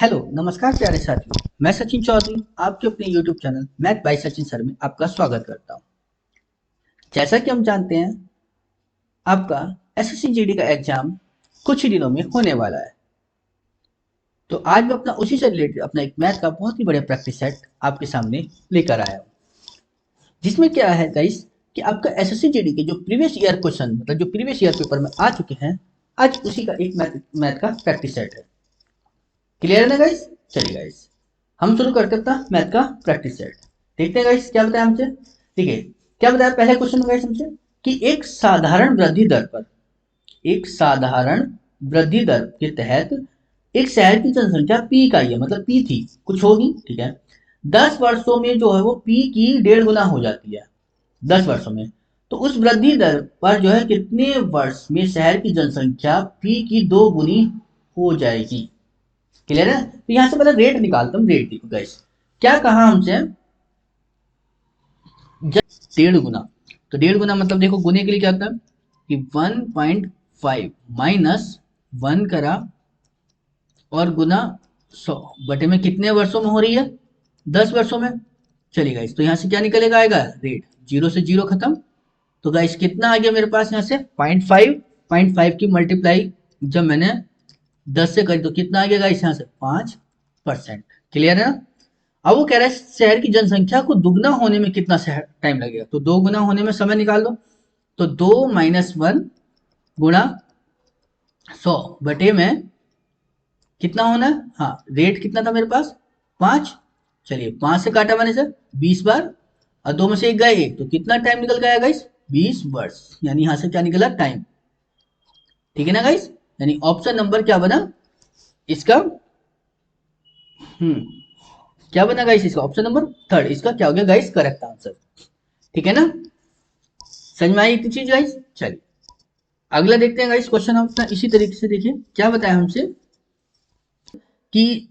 Hello नमस्कार प्यारे साथियों, मैं सचिन चौधरी आपके अपने YouTube channel math bye Sachin sir में आपका स्वागत करता हूं। जैसा कि हम जानते हैं, आपका एसएससी जीडी का एग्जाम कुछ ही दिनों में होने वाला है। तो आज मैं अपना उसी से रिलेटेड अपना एक मैथ का बहुत ही बढ़िया प्रैक्टिस सेट आपके सामने लेकर आया हूँ, जिसमें क्या है गाइस कि आपका एसएससी जीडी के जो प्रीवियस ईयर क्वेश्चन मतलब जो प्रीवियस ईयर पेपर में आ चुके हैं, आज उसी का एक मैथ का प्रैक्टिस सेट है। क्लियर है ना गाइस? चलिए गाइस, हम शुरू करते हैं अपना मैथ का प्रैक्टिस सेट। देखते हैं गाइस क्या बताया हमसे। ठीक है, क्या बताया पहले क्वेश्चन में गाइस हमसे कि एक साधारण वृद्धि दर के तहत एक शहर की जनसंख्या पी का ही है, मतलब पी थी कुछ होगी, ठीक है। 10 वर्षों में जो है वो पी की 1.5 गुना हो जाती है 10 वर्षों में। तो उस वृद्धि दर पर जो है कितने वर्ष में शहर की जनसंख्या पी की 2 गुनी हो जाएगी। क्लियर है? तो यहां से पहले रेट निकालता हूं। रेट देखो गाइस, क्या कहा हमसे, जब 1.5 गुना। तो 1.5 गुना मतलब देखो गुने के लिए क्या होता है कि 1.5 माइनस 1 करा और गुना 100 बटे में कितने वर्षों में हो रही है, 10 वर्षों में। चलिए गाइस, तो यहां से क्या निकलेगा, आएगा रेट, जीरो से जीरो खत्म। तो गाइस कितना आ गया मेरे पास यहाँ से 0.5 की मल्टीप्लाई जब मैंने 10 से करी तो कितना आ गया गाइस यहाँ से 5%। क्लियर है ना? अब वो कह रहा है शहर की जनसंख्या को दुगना होने में कितना टाइम लगेगा। तो 2 गुना होने में समय निकाल दो। तो 2 - 1 गुणा 100 बटे में कितना होना है, हाँ रेट कितना था मेरे पास 5। चलिए 5 से काटा मैंने सर 20 बार, और 2 में से 1 गया 1, तो कितना टाइम निकल गया गाइस 20 वर्ष। यानी यहां से क्या निकला टाइम। ठीक है ना गाइस? यानी ऑप्शन नंबर क्या बना इसका, क्या बना गाइस इसका, ऑप्शन नंबर थर्ड इसका क्या हो गया गाइस करेक्ट आंसर। ठीक है ना? समझ में आई इतनी चीज गाइस? चलिए अगला देखते हैं गाइस क्वेश्चन हम अपना इसी तरीके से। देखिए क्या बताया हमसे कि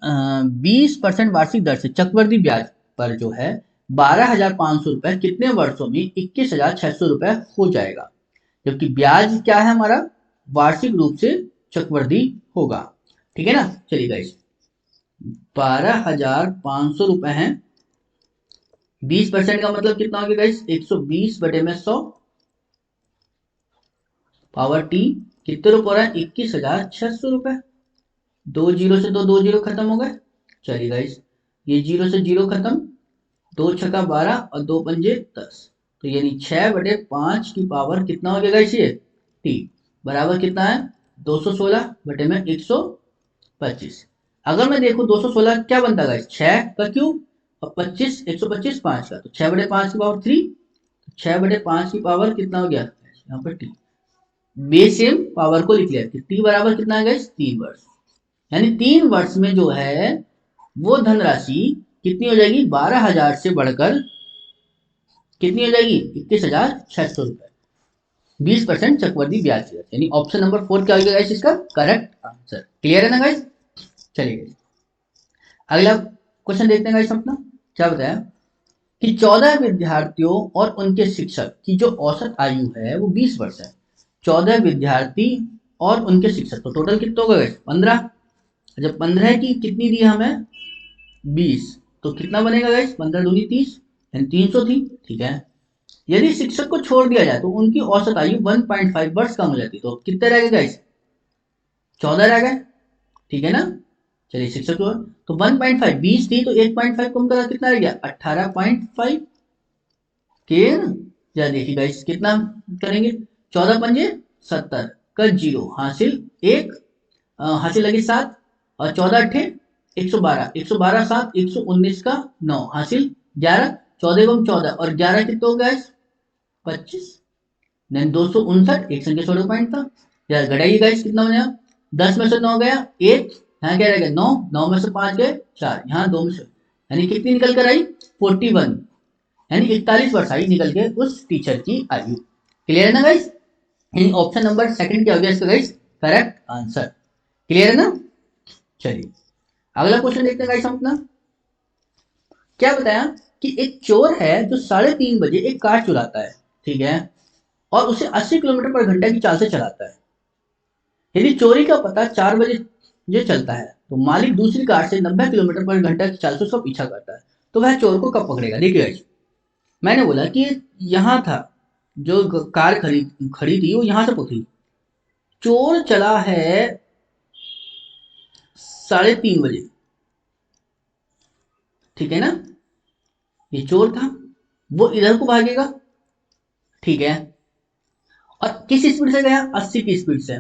20% वार्षिक दर से चक्रवृद्धि ब्याज पर जो है 12,500 रुपए कितने वर्षों में 21,600 रुपए हो जाएगा। जबकि ब्याज क्या है हमारा, वार्षिक रूप से चक्रवृद्धि होगा। ठीक है ना? चलिए गाइस 12,500 रुपए है, 20% का मतलब कितना हो गया गाइस 120 बटे में 100 पावर टी, कितने रुपए हो रहा है 21,600 रुपए। 2 जीरो से दो जीरो खत्म हो गए। चलिए गाइस ये जीरो से जीरो खत्म, 2 छक्का 12 और 2 पंजे 10। तो यानी 6/5 की पावर कितना हो गया गाइस ये टी, बराबर कितना है 216 बटे में 125। अगर मैं देखूं 216 क्या बनता है गाइस 6 का क्यूब और 25 125 5 का, तो 6/5 की पावर 3, 6/5 की पावर कितना हो गया यहाँ पर टी। बेस सेम पावर को लिख लिया कि टी बराबर कितना है गाइस 3 वर्ष। यानी 3 वर्ष में जो है वो धनराशि कितनी हो जाएगी 12,000 से बढ़कर कितनी हो जाएगी 21,600 रुपए। 20% चक्रवृद्धि ब्याज दर, यानी ऑप्शन नंबर 4 क्या हो गया गाइस इसका करेक्ट आंसर। क्लियर है ना गाइस? चलिए अगला क्वेश्चन देखते हैं गाइस अपना। क्या बताया कि 14 विद्यार्थियों और उनके शिक्षक की जो औसत आयु है वो 20 वर्ष है। 14 विद्यार्थी और उनके शिक्षक, तो टोटल कितना होगा गाइस 15। जब 15 की कितनी दी हमें 20, तो कितना बनेगा गाइस 15 दूनी 30 यानी 300 थी। ठीक है, यदि शिक्षक को छोड़ दिया जाए तो उनकी औसत आयु 1.5 वर्ष कम हो जाती, तो कितने रह गए गाइस 14 रह गए। ठीक है ना? चलिए शिक्षक को तो 1.5 20 थी तो 1.5 कम करा कितना रह गया 18.5 के ना। या देखिए गाइस कितना करेंगे 14 पंजे 70 का जीरो हासिल 1, हासिल लगे 7 और 14 अट्ठे 112, 112 7 119 का 9 हासिल 11, 14 एवं 14 और 11 कितने हो गए 25, देन 259 एक संख्या छोड़ो पॉइंट था। यार घटाइए गाइस कितना बना 10 में से 9 गया 1, यहाँ क्या रह गया 9, 9 में से 5 गए 4, यहाँ 2 में से, यानी कितनी निकल कर आई 41, यानी 41 वर्ष आई निकल के उस टीचर की आयु। क्लियर है ना गाइस? यानी ऑप्शन नंबर सेकंड क्या हो गया इसका गाइस करेक्ट आंसर। क्लियर है ना? चलिए अगला क्वेश्चन देखते हैं गाइस हम अपना। क्या बताया कि एक चोर है जो 3:30 बजे एक कार चुराता है, ठीक है, और उसे 80 किलोमीटर पर घंटे की चाल से चलाता है। यदि चोरी का पता 4 बजे ये चलता है तो मालिक दूसरी कार से 90 किलोमीटर पर घंटा की चाल से उसका पीछा करता है, तो वह चोर को कब पकड़ेगा? देखिए गाइस, मैंने बोला कि यहाँ था, जो कार खड़ी खड़ी थी वो यहाँ से पकड़ी, चोर चला है 3:30 बजे, ठीक है ना, ये चोर था, वो इधर को भागेगा, ठीक है, और किस स्पीड से गया? 80 की स्पीड से,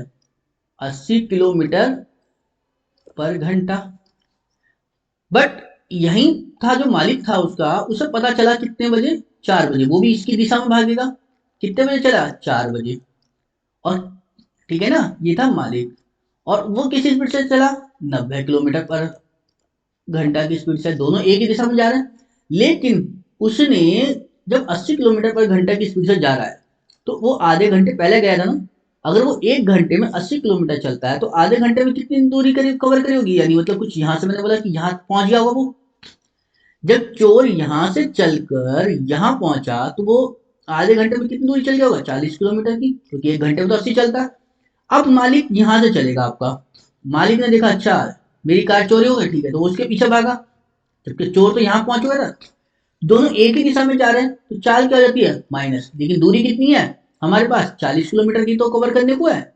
80 किलोमीटर पर घंटा। बट यही था जो मालिक था उसका, उसे पता चला कितने बजे? 4 बजे, वो भी इसकी दिशा में भागेगा, कितने बजे चला? 4 बजे। और ठीक है ना, ये था मालिक, और वो किस स्पीड से चला? 90 किलोमीटर पर घंटा की स्पीड से, दोनों एक ही दिशा में जा रहे हैं। लेकिन उसने जब 80 किलोमीटर पर घंटा की स्पीड से जा रहा है, तो वो आधे घंटे पहले गया था ना, अगर वो 1 घंटे में 80 किलोमीटर चलता है तो आधे घंटे में कितनी दूरी करीब कवर करी होगी? यानी मतलब कुछ यहाँ से मैंने बोला कि यहाँ पहुंच गया होगा वो। जब चोर यहां से चलकर यहां पहुंचा तो वो आधे घंटे में कितनी दूरी चल गया होगा? 40 किलोमीटर की, क्योंकि 1 घंटे में तो 80 चलता है। अब मालिक यहां से चलेगा आपका, मालिक ने देखा अच्छा मेरी कार चोरी हो गई, ठीक है, तो वो उसके पीछे भागा, जबकि चोर तो यहाँ पहुंच गया था। दोनों एक ही दिशा में जा रहे हैं तो चाल क्या हो जाती है? माइनस, लेकिन दूरी कितनी है हमारे पास? 40 किलोमीटर की तो कवर करने को है,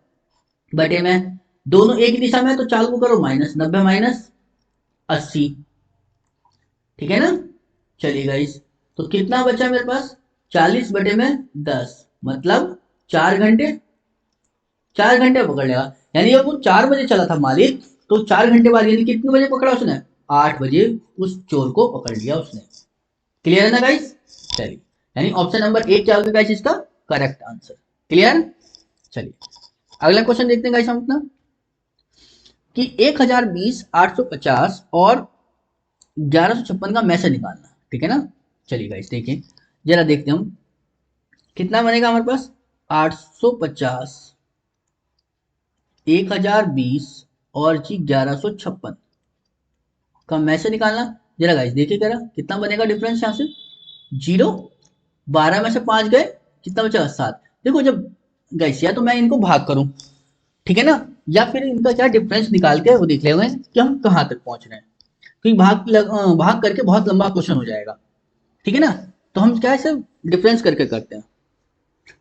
बटे में दोनों एक ही दिशा में है, तो चाल को करो माइनस 90 माइनस 80, ठीक है ना। चलिए गाइस, तो कितना बचा मेरे पास? 40/10, मतलब 4 घंटे, 4 घंटे पकड़ लेगा। यानी जब वो 4 बजे चला था मालिक, तो 4 घंटे बाद यानी कितने बजे पकड़ा उसने? 8 बजे उस चोर को पकड़ लिया उसने। क्लियर है ना गाइस? चलिए, यानी ऑप्शन नंबर 1 क्या होगा गाइस इसका करेक्ट आंसर। क्लियर? चलिए अगला क्वेश्चन देखते हैं गाइस हम अपना, कि 1020, 850 और 1156 का मैसेज निकालना, ठीक है ना। चलिए गाइस देखिए, जरा देखते हैं हम कितना बनेगा हमारे पास। 850, 1020 और जी 1156 का मैसेज निकालना। जरा गाइस देखिए जरा कितना बनेगा डिफरेंस यहाँ से। 0, 12 में से 5 गए, कितना बचेगा? 7। देखो जब गाइस, या तो मैं इनको भाग करूं, ठीक है ना, या फिर इनका क्या डिफरेंस निकाल के वो देख लेंगे कि हम कहाँ तक पहुंच रहे हैं, क्योंकि भाग करके बहुत लंबा क्वेश्चन हो जाएगा, ठीक है ना। तो हम क्या है, डिफरेंस करके करते हैं।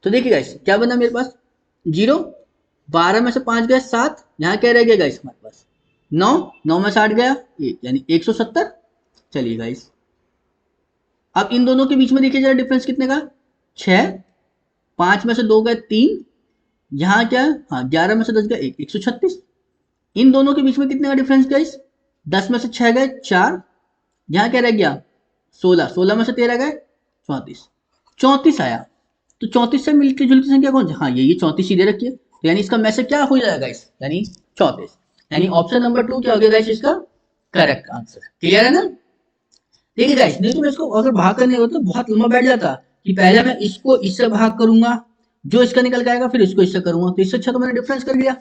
तो देखिए गाइस क्या बना मेरे पास, 0, 12 में से 5 गए 7, यहाँ क्या रह गया गाइस हमारे पास? 9, 9 में से 8 गया 1, यानी 170। चलिए गाइस, अब इन दोनों के बीच में देखिए जरा डिफरेंस कितने का? 6, 5 में से 2 गए 3, यहाँ क्या? हाँ 11 में से 10 गए 1, 136। इन दोनों के बीच में कितने का डिफरेंस गाइस? 10 में से 6 गए 4, यहाँ क्या रह गया? 16, 16 में से 13 गए 34, 34 आया। तो 34 से मिलती जुलती संख्या कौन सी? हाँ ये 34 ही दे रखी है, तो यानी इसका मैसेज क्या हो जाएगा गाइस? यानी 34, यानी ऑप्शन नंबर 2 क्या हो गया गाइस इसका करेक्ट आंसर। क्लियर है ना? देखिए गाइस, नहीं तो मैं इसको अगर भाग करने होता तो बहुत लंबा बैठ जाता, कि पहले मैं इसको इससे भाग करूंगा, जो इसका निकल के आएगा, फिर इसको इससे करूंगा, तो इससे अच्छा तो मैंने डिफरेंस कर लिया,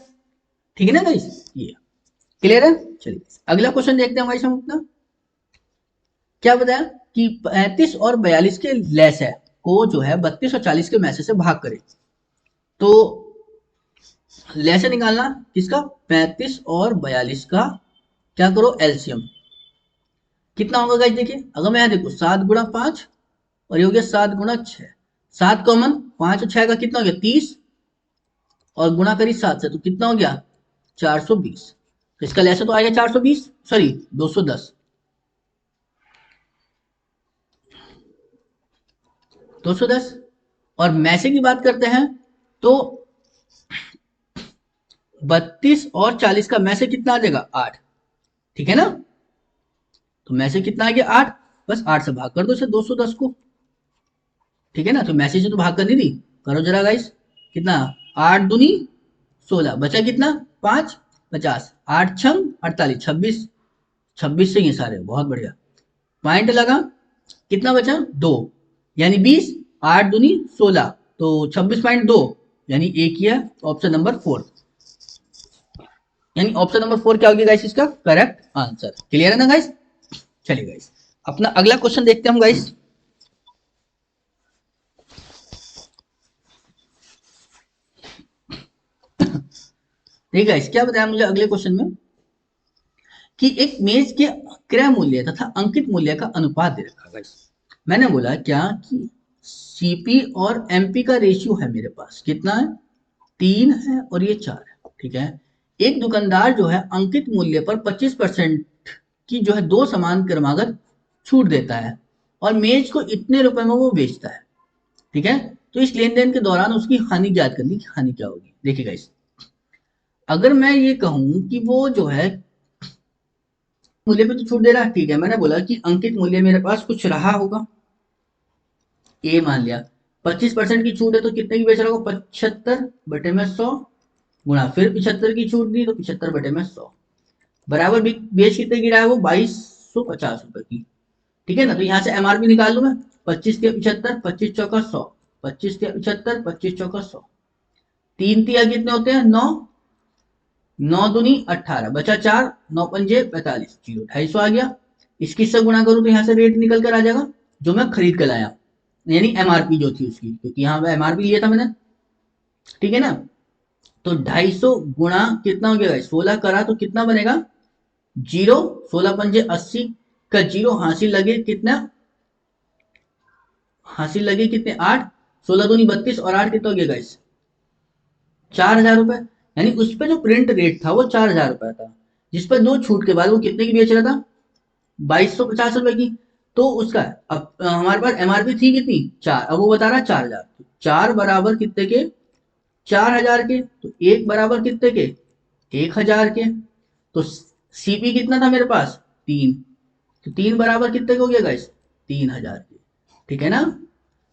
ठीक है ना गाइस। ये क्लियर है? चलिए अगला क्वेश्चन देखते हैं गाइस हम अपना। क्या बताया कि 35 और 42 के लेस है को जो है 32 और 40 के मैसेज से भाग करे, तो लेसे निकालना किसका? 35 और 42 का, क्या करो एलसीएम, कितना होगा गाइस? देखिए अगर मैं यहाँ देखो 7 गुणा 5 और ये हो गया 7 गुणा 6, 7 कॉमन, 5 और 6 का कितना हो गया? 30, और गुणा करी 7 से तो कितना हो गया? 420। तो इसका लेसा तो आएगा 420, सॉरी 210, 210। और मैसे की बात करते हैं तो 32 और 40 का मैसे कितना आ जाएगा? 8, ठीक है ना। तो मैसे कितना आ गया? 8, बस 8 से भाग कर दो इसे 210 को, ठीक है ना। तो मैसेज से तो भाग करनी थी, करो जरा गाइस, कितना? 8 दूनी 16, बचा कितना? 5, 50, 8 छंग 48, 26, 26 से ये सारे, बहुत बढ़िया। पॉइंट लगा, कितना बचा? 2, यानी 20, 8 दूनी 16, तो 26.2, यानी एक ही है ऑप्शन नंबर 4, यानी ऑप्शन नंबर 4 क्या होगी गाइस इसका करेक्ट आंसर। क्लियर है ना गाइस? चलिए गाइस, अपना अगला क्वेश्चन देखते हैं हम गाइस। ठीक है, क्या बताया मुझे अगले क्वेश्चन में, कि एक मेज के क्रय मूल्य तथा अंकित मूल्य का अनुपात दे रखा है। मैंने बोला क्या कि सीपी और एमपी का रेशियो है मेरे पास, कितना है 3 है और ये 4 है, ठीक है। एक दुकानदार जो है अंकित मूल्य पर 25% की जो है 2 समान क्रमागत छूट देता है और मेज को इतने रुपए में वो बेचता है, ठीक है। तो इस लेन देन के दौरान उसकी हानि ज्ञात करनी कि हानि क्या होगी। देखिएगा इस, अगर मैं ये कहूं कि वो जो है मूल्य पे तो छूट दे रहा है, ठीक है। मैंने बोला कि अंकित मूल्य मेरे पास कुछ रहा होगा, ए मान लिया 25% की छूट है तो कितने की बेच रहा होगा 75 बटे में 100 गुणा फिर 75 की छूट दी तो 75 बटे में 100 बराबर बेच कितने की रहा है वो 2250 रुपए की, ठीक है ना। तो यहाँ से एमआरपी निकाल लू मैं, 25 के 75, 25 चौका 100, 25 के 75, 25 चौका 100, 3 तिया कितने होते हैं 9, 9 दूनी 18, बचा 4, 9 पंजे 45, 250 आ गया। इसकी से गुणा करूं तो यहाँ से रेट निकल कर आ जाएगा जो मैं खरीद कर लाया, यानी एमआरपी जो थी उसकी, क्योंकि यहाँ पे एमआरपी लिया था मैंने, ठीक है ना। तो 250 गुणा कितना हो गया 16 करा तो कितना बनेगा 0, 16 पंजे 80 का 0 हासिल लगे कितना, हासिल लगे कितने 8, 16 दूनी 32 और 8 कितना हो गया गाइस 4000 रुपए। यानी उस पर जो प्रिंट रेट था वो 4000 रुपए था, जिस पर दो छूट के बाद वो कितने की बेच रहा था 2250 रुपए की। तो उसका अब हमारे पास एमआरपी थी कितनी 4, अब वो बता रहा है 4000, 4 बराबर कितने के 4000 के, तो 1 बराबर कितने के 1000 के, तो सीपी कितना था मेरे पास 3, तो 3 बराबर कितने के हो गया गाइस 3000 के, ठीक है ना।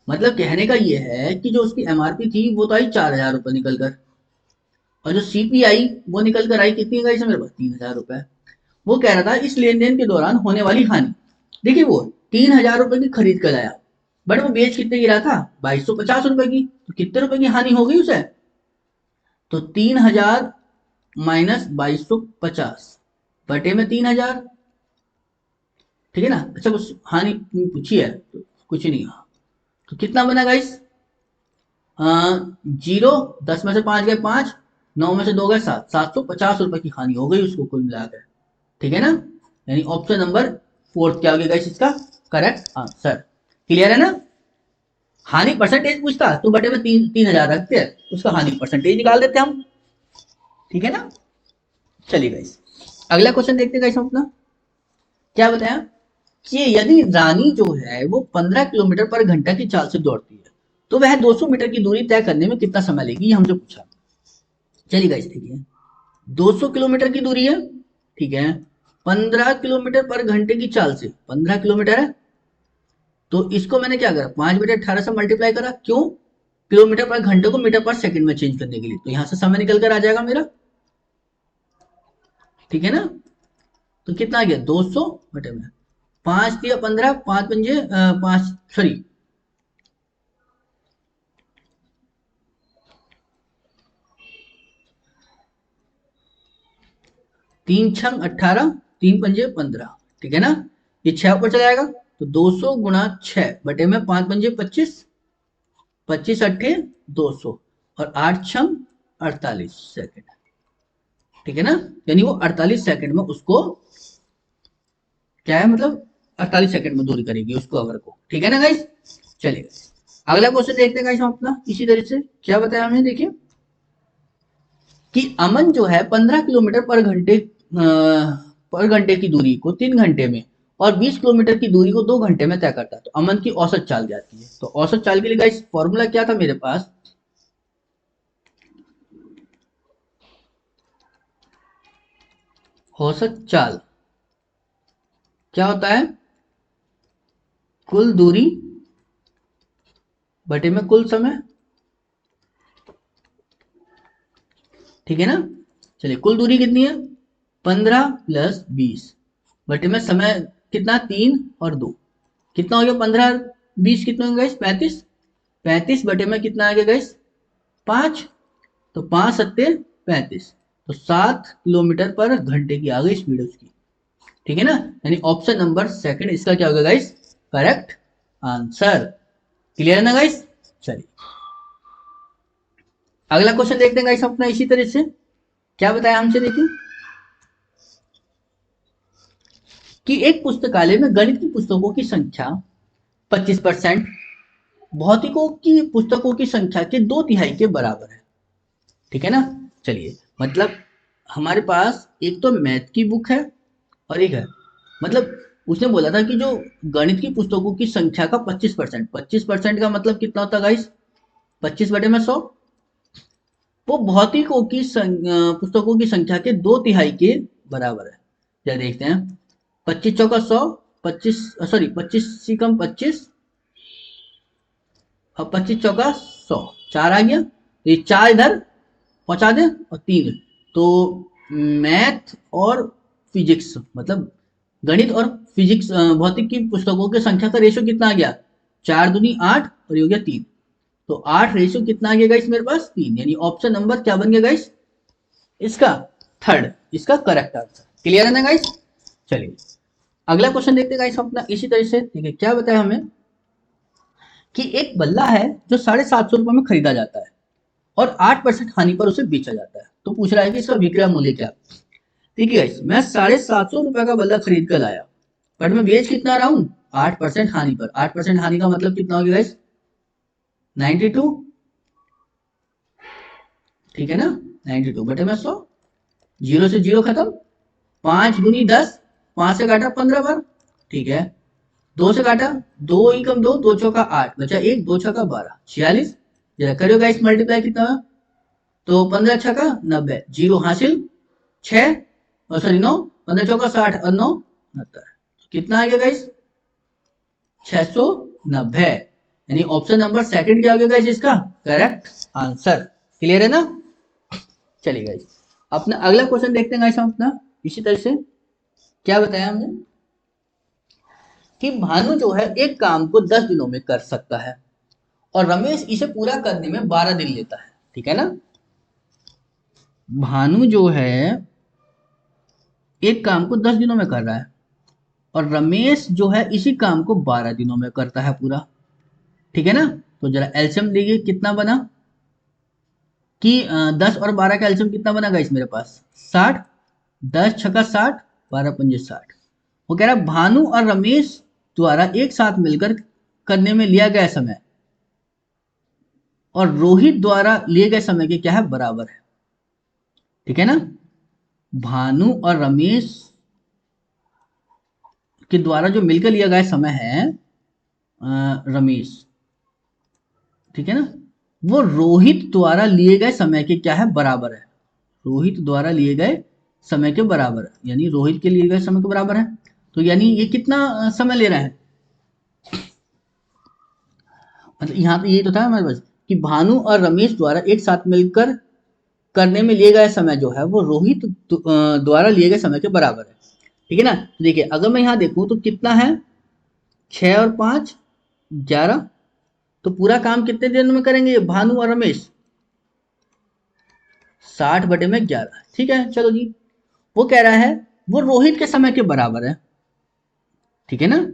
मतलब कहने का ये है कि जो उसकी एमआरपी थी वो तो आई 4000 रुपए निकल कर, और जो सीपीआई वो निकल कर आई कितनी गाइस मेरे पास 3000 रुपए। वो कह रहा था इस लेन देन के दौरान होने वाली हानि, देखिए वो 3000 रुपए की खरीद कर लाया, बट वो बेच कितने की रहा था 2250 रुपए की, तो कितने रुपए की हानि हो गई उसे, तो 3000 माइनस 2250 बटे में 3000, ठीक है ना। अच्छा उस हानि पूछी है तो कुछ नहीं, तो कितना बना गाइस 0, 10 में से 5 गए 5, 9 में से 2 गए 7, 750 रुपए की हानि हो गई उसको कुल मिलाकर, ठीक है ना। यानी ऑप्शन नंबर 4 क्या हो गया गाइस इसका करेक्ट आंसर। क्लियर है ना। हानि परसेंटेज पूछता तो बटे में 3000 रखते हैं, उसका हानि परसेंटेज निकाल देते हम, ठीक है ना। चलिए गाइस अगला क्वेश्चन देखते हैं गाइस हम अपना, क्या बताया कि यदि रानी जो है वो 15 किलोमीटर पर घंटा की चाल से दौड़ती है तो वह 200 मीटर की दूरी तय करने में कितना समय लेगी, ये हमसे पूछा। चलिए गाइस देखिए 200 किलोमीटर की दूरी है, ठीक है, 15 किलोमीटर पर घंटे की चाल से 15 किलोमीटर है, तो इसको मैंने क्या करा 5/18 से मल्टीप्लाई करा, क्यों किलोमीटर पर घंटे को मीटर पर सेकंड में चेंज करने के लिए, तो यहां से समय निकल कर आ जाएगा मेरा, ठीक है ना। तो कितना आ गया 200 बटे में 5 दिया 15, 5 पंजे 5 सॉरी 3 छंग 18, 3 पंजे 15, ठीक है ना। ये 6 ऊपर चला जाएगा तो 200 गुणा 6 बटे में 5 पंजे 25, 25 अट्ठे 200 और 8 छंग 48 सेकेंड, ठीक है ना। यानी वो 48 सेकंड में उसको क्या है मतलब 48 सेकंड में दूरी करेगी उसको अवर को, ठीक है ना गाइस। चलिए अगला क्वेश्चन देखते हैं गाइस हम अपना, इसी तरह से क्या बताया हमने, देखिए कि अमन जो है 15 किलोमीटर पर घंटे की दूरी को 3 घंटे में और 20 किलोमीटर की दूरी को 2 घंटे में तय करता है, तो अमन की औसत चाल जाती है। तो औसत चाल के लिए गाइस फॉर्मूला क्या था मेरे पास, औसत चाल क्या होता है कुल दूरी बटे में कुल समय, ठीक है ना। चलिए कुल दूरी कितनी है 15 प्लस 20 बटे में समय कितना 3 और 2, कितना हो गया 15 20 कितना हो गया 35, 35 बटे में कितना आ गया गाइस 5, तो 5 सत्ते 35, तो 7 किलोमीटर पर घंटे की आ गई स्पीड उसकी, ठीक है ना। यानी ऑप्शन नंबर सेकंड इसका क्या होगा गाइस करेक्ट आंसर। क्लियर है ना गाइस। चलिए अगला क्वेश्चन देखते हैं गाइस अपना, इसी तरह से क्या बताया हमसे, देखिए कि एक पुस्तकालय में गणित की पुस्तकों की संख्या 25%, भौतिकों की पुस्तकों की संख्या के 2/3 के बराबर है। ठीक है ना। चलिए, मतलब हमारे पास एक तो मैथ की बुक है और एक है, मतलब उसने बोला था कि जो गणित की पुस्तकों की संख्या का 25%, 25% का मतलब कितना होता है गाइस, 25/100। वो भौतिकों की पुस्तकों की संख्या के 2/3 के बराबर है। क्या देखते हैं, 25 चौका 100, 25 सॉरी 25 से कम 25 और 25 चौका 100, 4 आ गया। तो ये 4 इधर पहुंचा दें और 3, तो मैथ और फिजिक्स, मतलब गणित और फिजिक्स भौतिक की पुस्तकों की संख्या का रेशियो कितना आ गया, 4 दूनी 8 और ये हो गया 3। तो 8 रेशियो कितना आ गया गाइस मेरे पास, 3, यानी ऑप्शन नंबर क्या बन गया गाइस, इसका थर्ड, इसका करेक्ट आंसर। क्लियर है ना गाइस। चलिए अगला क्वेश्चन देखते हैं गाइस अपना इसी तरह से। ठीक है, क्या बताया हमें कि एक बल्ला है जो 750 रुपए में खरीदा जाता है और 8% हानि पर उसे बेचा जाता है। तो पूछ रहा है कि इसका विक्रय मूल्य क्या। ठीक है गाइस, मैं 750 रुपए का बल्ला खरीद कर लाया, बट मैं बेच कितना रहा हूँ, 8% हानि पर। 8% हानि का मतलब कितना हो गया गाइस, 92। ठीक है ना, 92 बटे में 100, 0 से 0 खत्म, 5 दूनी 10, 5 से काटा 15 बार। ठीक है, 2 से काटा, 2 ही कम 2, 2 चौका 8, बचा 1, 2 छक्का 12, 46। जरा करियो गाइस मल्टीप्लाई कितना है, तो 15 छक्का 90, 0 हासिल, 6 और सॉरी 9, 15 चौका 60 और 9 70, कितना आ गया गाइस, 690। यानी ऑप्शन नंबर सेकंड क्या हो गया गाइस इसका करेक्ट आंसर। क्लियर है ना। चलिए गाइस अपना अगला क्वेश्चन देखते हैं गाइस हम अपना इसी तरह से। क्या बताया हमने कि भानु जो है एक काम को 10 दिनों में कर सकता है और रमेश इसे पूरा करने में 12 दिन लेता है। ठीक है ना, भानु जो है एक काम को 10 दिनों में कर रहा है और रमेश जो है इसी काम को 12 दिनों में करता है पूरा। ठीक है ना, तो जरा एल्सियम देखिए कितना बना कि 10 और 12 का एल्सियम कितना बना गाइस मेरे पास 60, 10 छक्का 60, 12 पंजे 60। वो कह रहा है भानु और रमेश द्वारा एक साथ मिलकर करने में लिया गया समय और रोहित द्वारा लिए गए समय के क्या है बराबर है। ठीक है ना, भानु और रमेश के द्वारा जो मिलकर लिया गया समय है रमेश, ठीक है ना, वो रोहित द्वारा लिए गए समय के क्या है बराबर है। रोहित द्वारा लिए गए समय के बराबर है, यानी रोहित के लिए गए समय के बराबर है। तो यानी ये कितना समय ले रहा है, मतलब यहाँ पे ये तो था हमारे पास कि भानु और रमेश द्वारा एक साथ मिलकर करने में लिए गए समय जो है वो रोहित द्वारा लिए गए समय के बराबर है। ठीक है ना, तो देखिए अगर मैं यहाँ देखूं तो कितना है, 6 और 5 11, तो पूरा काम कितने दिन में करेंगे भानु और रमेश, 60/11। ठीक है चलो जी, वो कह रहा है वो रोहित के समय के बराबर है। ठीक है ना,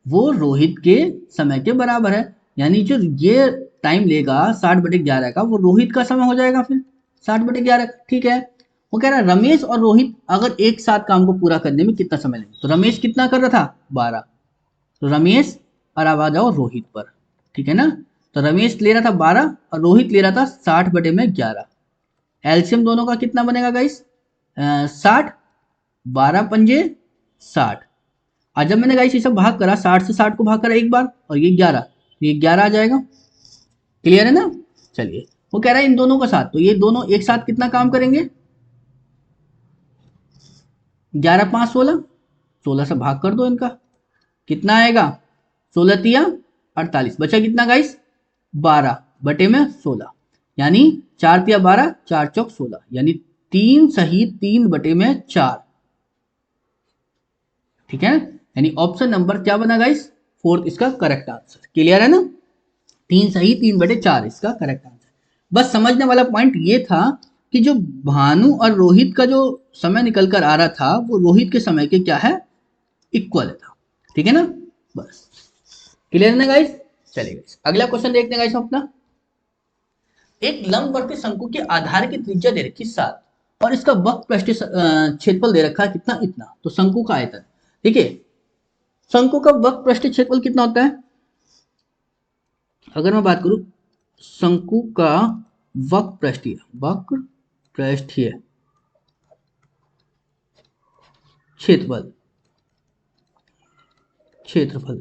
वो रोहित के समय के बराबर है, यानी जो ये टाइम लेगा 60/11 का वो रोहित का समय हो जाएगा फिर 60/11। ठीक है, वो कह रहा है रमेश और रोहित अगर एक साथ काम को पूरा करने में कितना समय लेंगे, तो रमेश कितना कर रहा था 12, तो रमेश और अब आ जाओ रोहित पर। ठीक है ना, तो रमेश ले रहा था 12 और रोहित ले रहा था 60/11। एलसीएम दोनों का कितना बनेगा गाइस, 60, 12 पंजे 60। आज जब मैंने गाइस ये सब भाग करा, 60 से 60 को भाग करा एक बार और ये 11, तो ये 11 आ जाएगा। क्लियर है ना। चलिए वो कह रहा है इन दोनों का साथ, तो ये दोनों एक साथ कितना काम करेंगे, 11 5 16, 16 से भाग कर दो इनका, कितना आएगा 16 तिया 48, बचा कितना गाइस 12/16, यानी 4 तिया 12, 4 चौक 16, यानी 3 सही 3/4। ठीक है, यानी ऑप्शन नंबर क्या बना गाइस, फोर्थ इसका करेक्ट आंसर। क्लियर है ना, 3 सही 3/4 इसका करेक्ट आंसर। बस समझने वाला पॉइंट ये था कि जो भानु और रोहित का जो समय निकल कर आ रहा था वो रोहित के समय के क्या है इक्वल था। ठीक है ना, बस क्लियर है ना गाइस। चलिए गाइस अगला क्वेश्चन देखते हैं गाइस अपना। एक लंबवर्ती शंकु के आधार की त्रिज्या दे रखी 7 और इसका वक्र पृष्ठीय क्षेत्रफल दे रखा है कितना, इतना। तो शंकु का आयतन देखिए, शंकु का वक्र पृष्ठीय क्षेत्रफल कितना होता है? अगर मैं बात करूं शंकु का वक्र पृष्ठीय क्षेत्रफल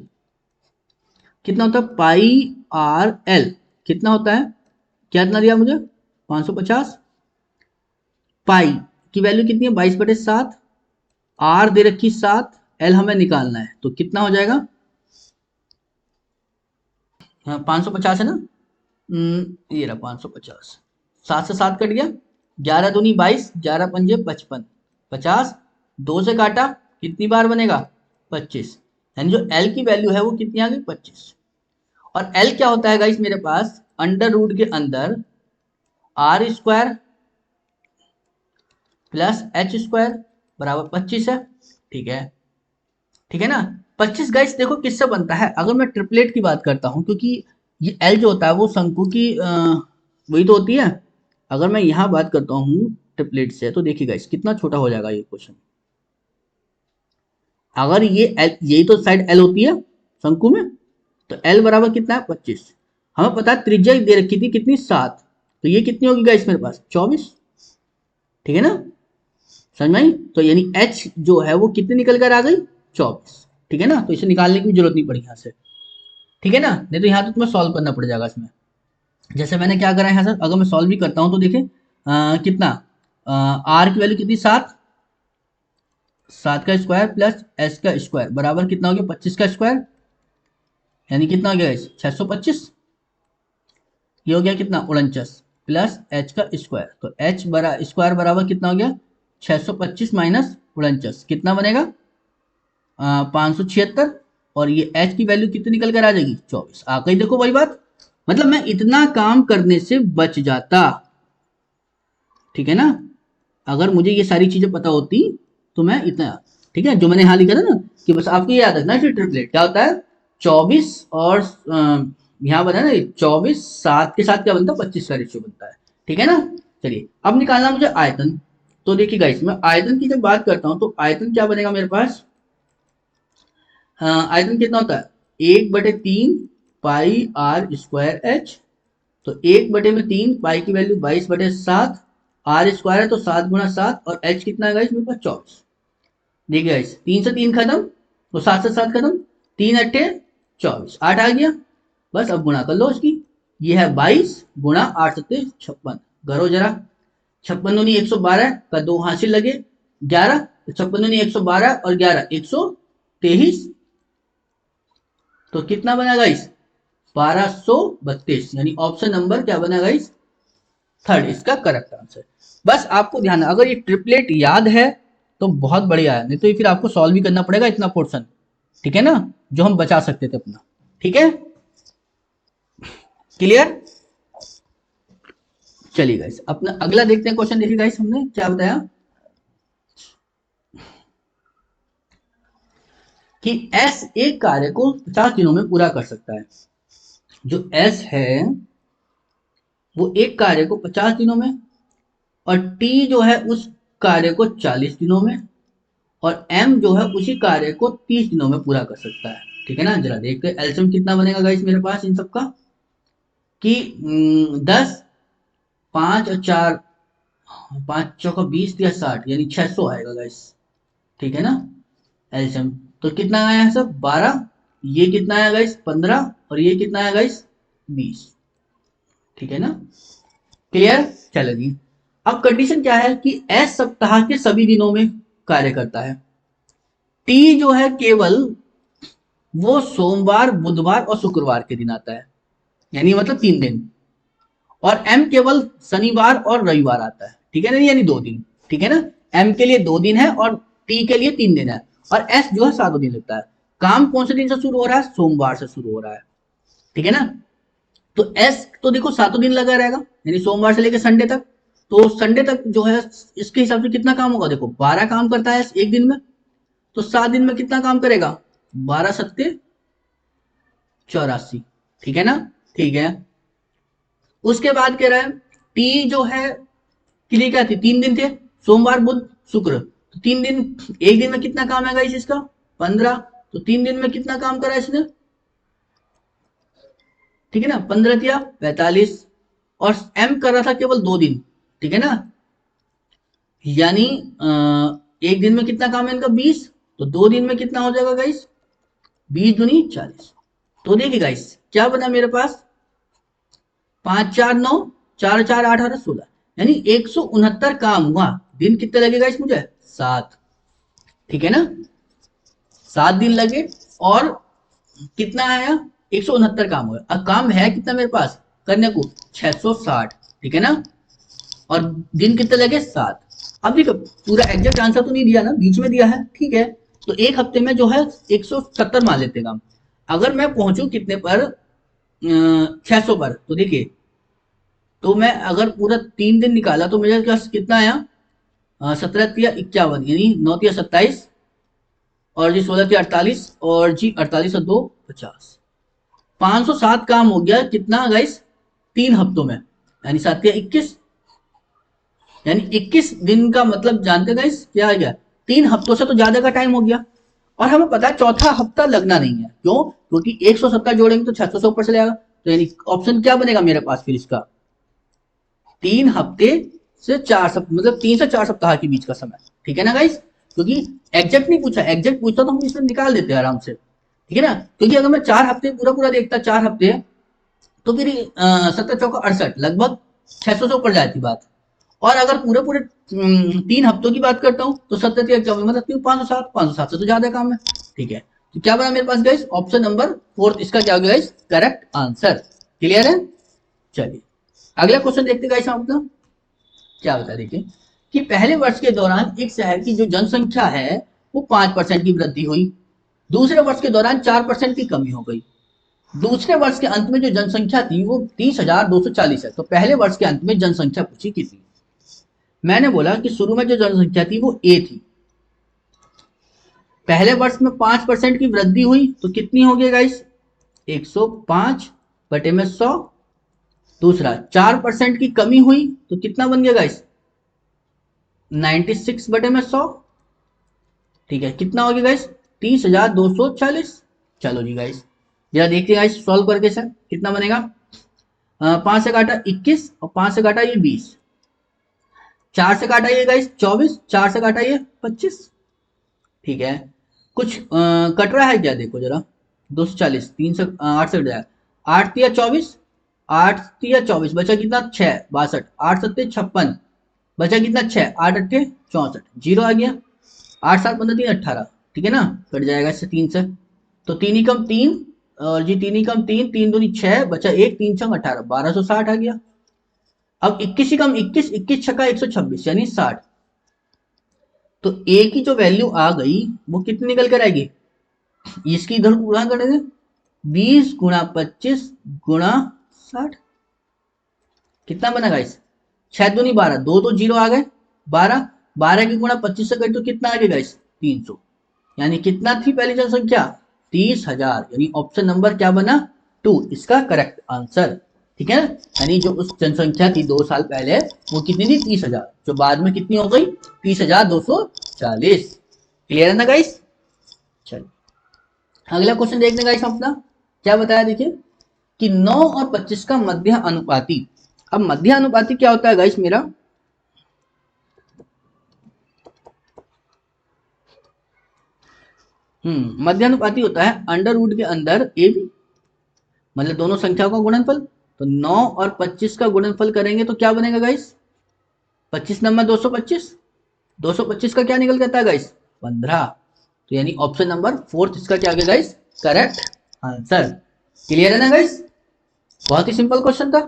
कितना होता है? पाई आर एल कितना होता है? क्या इतना दिया मुझे? 550। पाई की वैल्यू कितनी है? 22/7। आर दे रखी 7, एल हमें निकालना है, तो कितना हो जाएगा? 550 है ना। ये रहा 550। 7 से 7 कट गया, 11 दूनी 22, 11 पंजे 55, 50 2 से काटा, कितनी बार बनेगा? 25। यानी जो एल की वैल्यू है वो कितनी आ गई? 25। और एल क्या होता है गाइस मेरे पास? अंडर रूट के अंदर r square plus h square बराबर 25 है। ठीक है, ठीक है ना। 25 गाइस देखो किससे बनता है? अगर मैं ट्रिपलेट की बात करता हूं, क्योंकि ये एल जो होता है वो शंकु की वही तो होती है। अगर मैं यहां बात करता हूं ट्रिपलेट से, तो देखिए गाइस कितना छोटा हो जाएगा ये क्वेश्चन। अगर ये एल, यही तो साइड एल होती है शंकु में, तो एल बराबर कितना है? 25। हमें पता है त्रिज्या दे रखी थी कितनी? 7। तो ये कितनी होगी गाइस मेरे पास? 24। ठीक है ना, समझ में आई? तो यानी एच जो है वो कितनी निकल कर आ गई? 24। ठीक है ना, तो इसे निकालने की जरूरत नहीं पड़ी यहाँ से। ठीक है ना, नहीं तो यहाँ तो तुम्हें सॉल्व करना पड़ जाएगा इसमें। जैसे मैंने क्या करा है यहाँ सर, अगर मैं सॉल्व भी करता हूँ तो देखे कितना आर की वैल्यू कितनी? 7। 7 का स्क्वायर प्लस एस का स्क्वायर बराबर कितना हो गया? 25 का स्क्वायर, यानी कितना हो गया? 625। ये हो गया कितना? 49 प्लस एच का स्क्वायर, तो एच बरा स्क्वायर बराबर कितना हो गया? 625 माइनस 49 कितना बनेगा? 576। और ये एच की वैल्यू कितनी निकल कर आ जाएगी? 24। आ गई देखो वही बात, मतलब मैं इतना काम करने से बच जाता। ठीक है ना, अगर मुझे ये सारी चीजें पता होती तो मैं इतना, ठीक है, जो मैंने यहाँ लिखा था ना कि बस आपको ये याद रखना है ट्रिपलेट क्या होता है। 24 और यहाँ बना ना 24, 7 के साथ क्या बनता है? 25 का रेशियो बनता है। ठीक है ना। चलिए अब निकालना मुझे आयतन। तो देखिए गाइस, मैं आयतन की जब बात करता हूँ तो आयतन क्या बनेगा मेरे पास? आयतन कितना होता है? 1/3 पाई आर स्क्वायर एच। तो 1/3 पाई की वैल्यू 22/7, आर स्क्वायर है तो 7 × 7, और एच कितना है गाइस मेरे पास? 24। देखिए गाइस 3 से 3 खत्म, तो 7 से 7 खत्म, 3 अट्ठे 24, 8 आ गया। बस अब गुणा कर लो इसकी। ये है 22 गुणा 8 सत्ते 56। करो जरा, 56 दूनी 112 का 2 हासिल लगे 11, 56 दूनी 112 और 11 123। तो कितना बना गाइस? 1232। यानी ऑप्शन नंबर क्या बना गाइस? 3 इसका करेक्ट आंसर। बस आपको ध्यान है, अगर ये ट्रिपलेट याद है तो बहुत बढ़िया है, नहीं तो ये फिर आपको सॉल्व भी करना पड़ेगा इतना पोर्शन। ठीक है ना, जो हम बचा सकते थे अपना। ठीक है, क्लियर। चलिए गाइस अपना अगला देखते हैं क्वेश्चन। देखिए गाइस हमने क्या बताया कि एस एक कार्य को 50 दिनों में पूरा कर सकता है। जो एस है वो एक कार्य को 50 दिनों में, और टी जो है उस कार्य को 40 दिनों में, और एम जो है उसी कार्य को 30 दिनों में पूरा कर सकता है। ठीक है ना, जरा देखते हैं एलसीएम कितना बनेगा गाइस मेरे पास इन सब का। कि 10, 5 और 4, 5 चौका 20 या 60, यानी 600 आएगा गाइस। ठीक है ना, एलसीएम तो कितना आया है सब? 12। ये कितना आया गाइस? 15। और ये कितना आया गाइस? 20। ठीक है ना, क्लियर। चलो जी, अब कंडीशन क्या है कि एस सप्ताह के सभी दिनों में कार्य करता है। टी जो है केवल वो सोमवार, बुधवार और शुक्रवार के दिन आता है, यानी मतलब 3 दिन। और एम केवल शनिवार और रविवार आता है। ठीक है ना, यानी 2 दिन। ठीक है ना, एम के लिए 2 दिन है और टी के लिए 3 दिन है। और एस जो है 7 दिन लगता है। काम कौन से दिन से शुरू हो रहा है? सोमवार से शुरू हो रहा है। ठीक है ना, तो एस तो देखो 7 दिन लगा रहेगा, यानी सोमवार से लेकर संडे तक। तो संडे तक जो है इसके हिसाब से कितना काम होगा? देखो 12 काम करता है एक दिन में, तो 7 दिन में कितना काम करेगा? 12×7=84। ठीक है ना, ठीक है। उसके बाद कह रहा है टी जो है के लिए क्या थी? 3 दिन थे, सोमवार बुध शुक्र। तो 3 दिन, एक दिन में कितना काम है गाइस इसका? 15। तो 3 दिन में कितना काम करा इसने, ठीक है ना, 15 दिया 45, और एम कर रहा था केवल 2 दिन, ठीक है ना, यानी एक दिन में कितना काम है इनका 20, तो 2 दिन में कितना हो जाएगा गाइस, 20 दूनी 40। तो देखिए गाइस क्या बना मेरे पास, 5 4 9, 4 4 8 18 16, यानी 169 काम हुआ। दिन कितने लगेगा इस मुझे, 7, ठीक है ना, 7 दिन लगे, और कितना आया, 169 काम हुआ। अब काम है कितना मेरे पास करने को, 660, ठीक है ना, और दिन कितने लगे, 7। अब देखो पूरा एग्जैक्ट आंसर तो नहीं दिया ना, बीच में दिया है, ठीक है, तो एक हफ्ते में जो है 170 मान लेते काम। अगर मैं पहुंचू कितने पर, 600 पर, तो देखिए, तो मैं अगर पूरा 3 दिन निकाला तो मेरे पास कितना आया, 17 या 51, यानी 9 या 27, और जी 16 या 48, और जी 48 और 2 50, 507 काम हो गया कितना गाइस, 3 हफ्तों में, यानी 7 या 21, यानी 21 दिन का मतलब जानते गाइस क्या आ गया, 3 हफ्तों से तो ज्यादा का टाइम हो गया। और हमें पता है चौथा हफ्ता लगना नहीं है, क्यों, क्योंकि 170 जोड़ेंगे तो 600 से ऊपर चले जाएगा, तो यानी ऑप्शन क्या बनेगा मेरे पास फिर इसका, 3 हफ्ते से 4 सप्ताह, मतलब 3 से 4 सप्ताह के बीच का समय, ठीक है ना गाइस, क्योंकि एग्जैक्ट नहीं पूछा, एग्जैक्ट पूछता तो हम इसमें निकाल देते हैं आराम से, ठीक है ना, क्योंकि अगर मैं 4 हफ्ते पूरा पूरा देखता 4 हफ्ते, तो फिर 17 चौका 68, लगभग 600 से ऊपर जाती बात। और अगर पूरे पूरे 3 हफ्तों की बात करता हूँ तो 17 मतलब 507, 507 से तो ज्यादा काम है, ठीक है, तो क्या बना मेरे पास गाइस, ऑप्शन नंबर 4 इसका क्या हो गया गाइस, करेक्ट आंसर। क्लियर है, चलिए अगला क्वेश्चन देखते गाइस हम अपना, क्या बता देखिए, कि पहले वर्ष के दौरान एक शहर की जो जनसंख्या है वो 5% की वृद्धि हुई, दूसरे वर्ष के दौरान 4% की कमी हो गई, दूसरे वर्ष के अंत में जो जनसंख्या थी वो 30,240 है। तो पहले वर्ष के अंत में जनसंख्या पूछी कितनी, मैंने बोला कि शुरू में जो जनसंख्या थी वो ए थी, पहले वर्ष में 5% की वृद्धि हुई तो कितनी होगी गाइस, 105 बटे में 100, दूसरा 4% की कमी हुई तो कितना बन गया गाइस, 96 बटे में 100, ठीक है, कितना हो गया गाइस, 30,240। चलो जी गाइस जरा देखते हैं गाइस सॉल्व करके सर कितना बनेगा, 5 से काटा 21, और 5 से काटा ये 20, 4 से काटा ये गाइस 24, 4 से काटा ये 25, ठीक है, कुछ कट रहा है क्या, देखो जरा, 240, 3 से 8 से कट जाएगा, 8 या 24, 8 या 24 बचा कितना 6 62, 8 सत्ते 56, बचा कितना 6, 8 अट्ठे 64, जीरो आ गया, 8 7 15 3 18, ठीक है ना, कट जाएगा इससे 3 से, तो 3 ही कम 3, और जी 3 ही कम 3, 3 दूनी 6, बचा 1, 3 छंग 18, 1260 आ गया। अब 21 ही कम 21, 21 छक्का 126, यानी 60, तो ए की जो वैल्यू आ गई वो कितनी निकल कर आएगी, इसकी इधर गुणा करेंगे, 20 गुणा 25 गुणा 60, कितना बना गाइस, 6 दूनी 12, दो तो जीरो आ गए, 12, 12 की गुणा 25 से करें तो कितना आ गया गाइस, 300, यानी कितना थी पहली जनसंख्या, 30,000, यानी ऑप्शन नंबर क्या बना, 2 इसका करेक्ट आंसर, ठीक है, यानी जो उस जनसंख्या थी 2 साल पहले वो कितनी थी, 30,000, जो बाद में कितनी हो गई, 30,240। क्लियर है ना गाइस, चलिए अगला क्वेश्चन देखने गाइस अपना, क्या बताया देखिए, कि 9 और 25 का मध्य अनुपाती। अब मध्य अनुपाती क्या होता है गाइस मेरा, मध्य अनुपाती होता है अंडर रूट के अंदर ए बी, मतलब दोनों संख्याओं का गुणनफल, तो 9 और 25 का गुणनफल करेंगे तो क्या बनेगा गाइस, 25 नंबर 225, 225 का क्या निकल जाता है गाइस, 15, तो यानी ऑप्शन नंबर 4 इसका क्या गया गाइस, करेक्ट आंसर। क्लियर है ना गाइस, बहुत ही सिंपल क्वेश्चन था।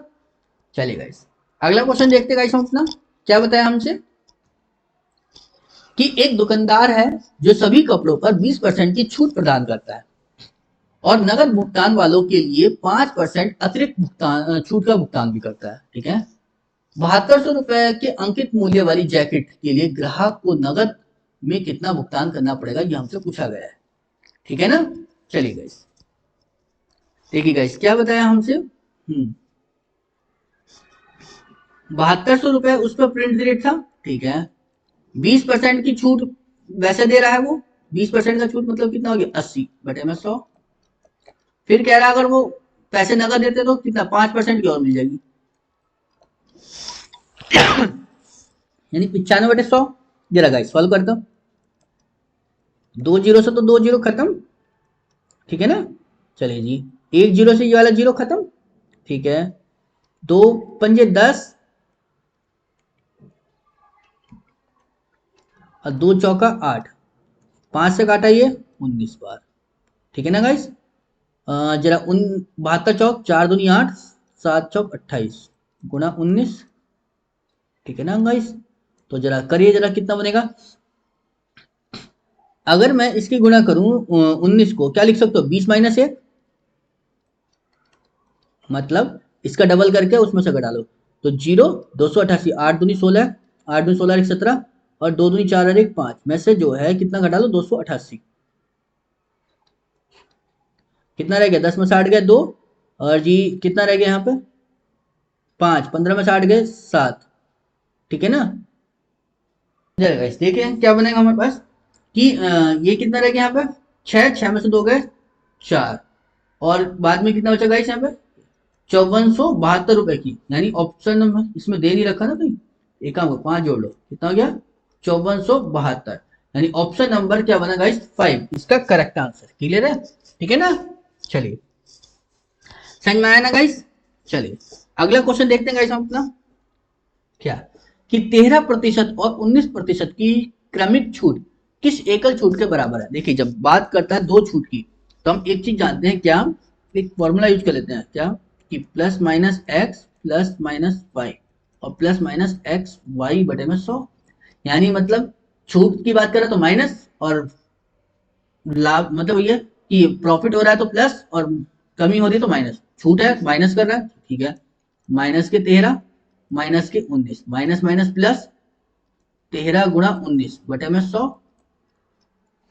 चलिए गाइस अगला क्वेश्चन देखते गाइस हम अपना, क्या बताया हमसे, कि एक दुकानदार है जो सभी कपड़ों पर 20% की छूट प्रदान करता है और नगद भुगतान वालों के लिए 5% अतिरिक्त भुगतान छूट का भुगतान भी करता है, ठीक है, 7200 रुपए के अंकित मूल्य वाली जैकेट के लिए ग्राहक को नगद में कितना भुगतान करना पड़ेगा, ये हमसे पूछा गया है, ठीक है ना। चलिए गाइस देखिए गाइस क्या बताया हमसे, 7200 रुपए उस पर प्रिंट रेट था, ठीक है, 20% की छूट वैसे दे रहा है वो, 20% का छूट मतलब कितना हो गया 80 बटे में 100। फिर कह रहा अगर वो पैसे नगद देते तो कितना 5% की और मिल जाएगी यानी 95/100। जरा गाइस सॉल्व करता हूं, 2 जीरो से तो 2 जीरो खत्म, ठीक है ना। चलिए जी, 1 जीरो से ये वाला जीरो खत्म, ठीक है। 2 पंजे 10 और 2 चौका 8, 5 से काटा ये 19 बार, ठीक है ना गाइस। जरा 72 चौक 4 दूनी 8, 7 चौक 28 गुना 19, ठीक है ना गाइस। तो जरा करिए, जरा कितना बनेगा। अगर मैं इसकी गुणा करूं 19 को, क्या लिख सकते हो 20 माइनस 1, मतलब इसका डबल करके उसमें से घटा लो। तो 0 288, 8 दूनी 16, 8 दूनी 16 17 और 2 दूनी 4 और 1 5 में से जो है कितना घटा लो 288, कितना रह गया 10 में से 8 गए 2 और जी कितना रह गया यहाँ पे 5, 15 में से 8 गए 7, ठीक है ना। देखिए क्या बनेगा हमारे पास कि ये कितना रह गया यहाँ पे 6, 6 में से 2 गए 4 और बाद में कितना बचा गाइस यहाँ पे 5472 रुपए की, यानी ऑप्शन नंबर इसमें दे नहीं रखा ना कहीं, एक काम करो 5 जोड़ लो, कितना हो गया 5472, यानी ऑप्शन नंबर क्या बना गाइस 5 इसका करेक्ट आंसर। क्लियर है, ठीक है ना। चलिए समझ में आया ना गाइस। चलिए अगला क्वेश्चन देखते हैं गाइस हम अपना, क्या कि 13% और 19% की क्रमिक छूट किस एकल छूट के बराबर है। देखिए जब बात करता है दो छूट की तो हम एक चीज जानते हैं, क्या एक फॉर्मूला यूज कर लेते हैं, क्या कि plus minus x plus minus y और प्लस माइनस एक्स वाई बटे में 100, यानी मतलब छूट की बात करें तो माइनस और लाभ मतलब ये कि प्रॉफिट हो रहा है तो प्लस और कमी हो रही है तो माइनस, छूट है माइनस कर रहा है, ठीक है। माइनस के 13 माइनस के 19, माइनस माइनस प्लस 13 गुणा 19 बटे में 100।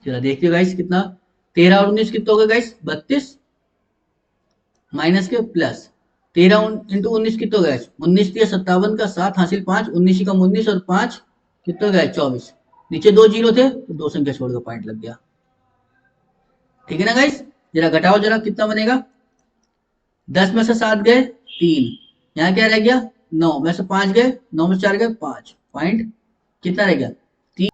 चलो देखिए गाइस कितना 13 और 19 कितना हो गया गाइस 32 माइनस के प्लस 13 इंटू 19 कितना हो गया 19 दिया 57 का 7 हासिल 5, 19 कम 19 और 5 कितना हो गया 24, नीचे 2 जीरो थे तो 2 संख्या छोड़ के पॉइंट लग गया, ठीक है ना गाइस। जरा घटाओ जरा कितना बनेगा, 10 में से 7 गए 3, यहाँ क्या रह गया 9 में से 5 गए 9 में से 4 गए 5 पॉइंट कितना रह गया 3,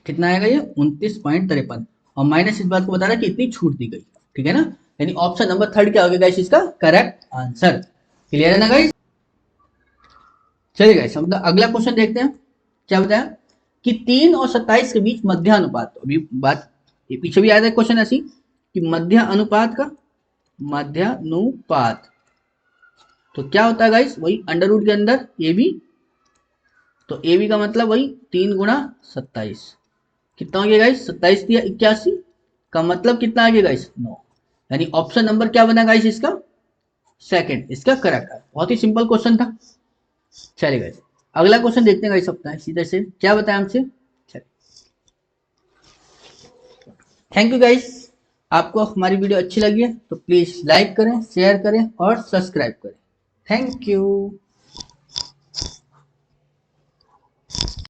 कितना आएगा ये 29.53 और माइनस इस बात को बता रहा है कि इतनी छूट दी गई, ठीक है ना। यानी ऑप्शन नंबर 3 क्या हो गया गाइस इसका करेक्ट आंसर। क्लियर है ना गाइस। चलिए गाइस हम अगला क्वेश्चन देखते हैं, क्या बताया कि 3 और 27 के बीच मध्य अनुपात, अभी बात ये पीछे भी आया था क्वेश्चन ऐसी कि मध्य अनुपात का मध्यानुपात तो क्या होता है गाइस वही अंडर रूट के अंदर ए बी, तो ए बी का मतलब वही 3 गुणा 27, कितना हो गया गाइस 27 दिया 81 का मतलब कितना आ गया गाइस 9, यानी ऑप्शन नंबर क्या बना गाइस इसका सेकंड इसका करेक्ट है। बहुत ही सिंपल क्वेश्चन था। चलिए गाइस अगला क्वेश्चन देखते हैं गाइस अपना सीधे से क्या बताया हमसे। थैंक यू गाइस, आपको हमारी वीडियो अच्छी लगी है तो प्लीज लाइक करें शेयर करें और सब्सक्राइब करें। Thank you.